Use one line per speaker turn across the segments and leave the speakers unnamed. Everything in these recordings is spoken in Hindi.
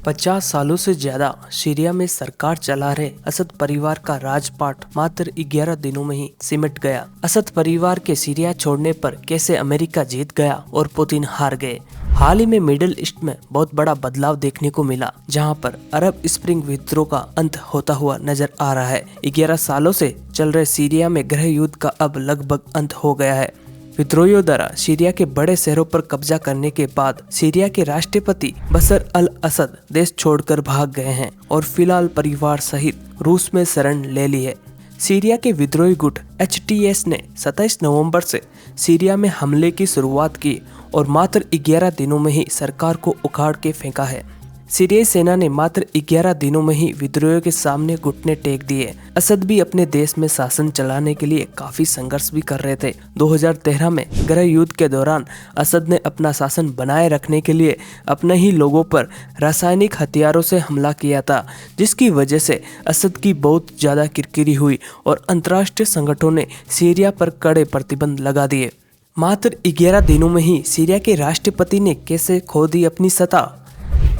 50 सालों से ज्यादा सीरिया में सरकार चला रहे असद परिवार का राजपाट मात्र 11 दिनों में ही सिमट गया। असद परिवार के सीरिया छोड़ने पर कैसे अमेरिका जीत गया और पुतिन हार गए। हाल ही में मिडिल ईस्ट में बहुत बड़ा बदलाव देखने को मिला, जहां पर अरब स्प्रिंग विद्रोह का अंत होता हुआ नजर आ रहा है। 11 सालों से चल रहे सीरिया में गृह युद्ध का अब लगभग अंत हो गया है। विद्रोहियों द्वारा सीरिया के बड़े शहरों पर कब्जा करने के बाद सीरिया के राष्ट्रपति बशर अल असद देश छोड़कर भाग गए हैं और फिलहाल परिवार सहित रूस में शरण ले ली है। सीरिया के विद्रोही गुट HTS ने 27 नवंबर से सीरिया में हमले की शुरुआत की और मात्र 11 दिनों में ही सरकार को उखाड़ के फेंका है। सीरियाई सेना ने मात्र 11 दिनों में ही विद्रोहियों के सामने घुटने टेक दिए। असद भी अपने देश में शासन चलाने के लिए काफी संघर्ष भी कर रहे थे। 2013 में गृह युद्ध के दौरान असद ने अपना शासन बनाए रखने के लिए अपने ही लोगों पर रासायनिक हथियारों से हमला किया था, जिसकी वजह से असद की बहुत ज्यादा किरकिरी हुई और अंतर्राष्ट्रीय संगठनों ने सीरिया पर कड़े प्रतिबंध लगा दिए। मात्र 11 दिनों में ही सीरिया के राष्ट्रपति ने कैसे खो दी अपनी सत्ता।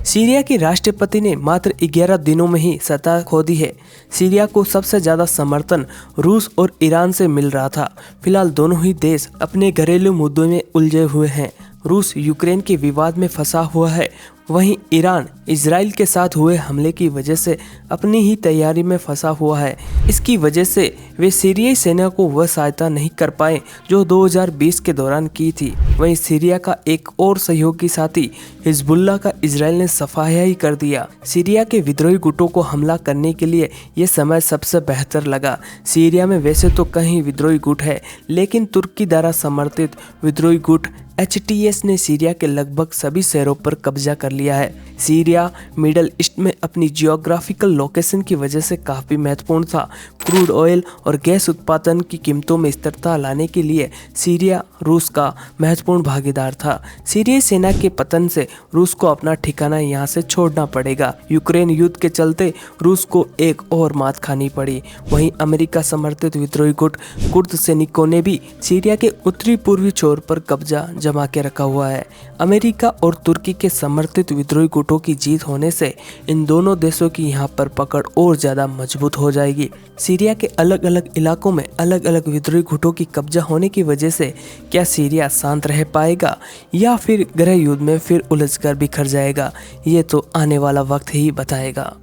सीरिया के राष्ट्रपति ने मात्र 11 दिनों में ही सत्ता खो दी है। सीरिया को सबसे ज्यादा समर्थन रूस और ईरान से मिल रहा था। फिलहाल दोनों ही देश अपने घरेलू मुद्दों में उलझे हुए हैं। रूस यूक्रेन के विवाद में फंसा हुआ है, वहीं ईरान इजराइल के साथ हुए हमले की वजह से अपनी ही तैयारी में फंसा हुआ है। इसकी वजह से वे सीरियाई सेना को वह सहायता नहीं कर पाए जो 2020 के दौरान की थी। वहीं सीरिया का एक और सहयोगी साथी हिजबुल्लाह का इजराइल ने सफाया ही कर दिया। सीरिया के विद्रोही गुटों को हमला करने के लिए ये समय सबसे बेहतर लगा। सीरिया में वैसे तो कई विद्रोही गुट है, लेकिन तुर्की द्वारा समर्थित विद्रोही गुट HTS ने सीरिया के लगभग सभी शहरों पर कब्जा कर लिया है। सीरिया मिडिल ईस्ट में अपनी जियोग्राफिकल लोकेशन की वजह से काफी महत्वपूर्ण था। क्रूड ऑयल और गैस उत्पादन की कीमतों में स्थिरता लाने के लिए सीरिया रूस का महत्वपूर्ण भागीदार था। सीरियाई सेना के पतन से रूस को अपना ठिकाना यहाँ से छोड़ना पड़ेगा। यूक्रेन युद्ध के चलते रूस को एक और मात खानी पड़ी। वहीं अमेरिका समर्थित विद्रोही गुट कुर्द सैनिकों ने भी सीरिया के उत्तरी पूर्वी छोर पर कब्जा जमा के रखा हुआ है। अमेरिका और तुर्की के समर्थित विद्रोही गुटों की जीत होने से इन दोनों देशों की यहाँ पर पकड़ और ज्यादा मजबूत हो जाएगी। सीरिया के अलग अलग इलाकों में अलग अलग विद्रोही गुटों की कब्जा होने की वजह से क्या सीरिया शांत रह पाएगा या फिर गृह युद्ध में फिर उलझकर बिखर जाएगा, ये तो आने वाला वक्त ही बताएगा।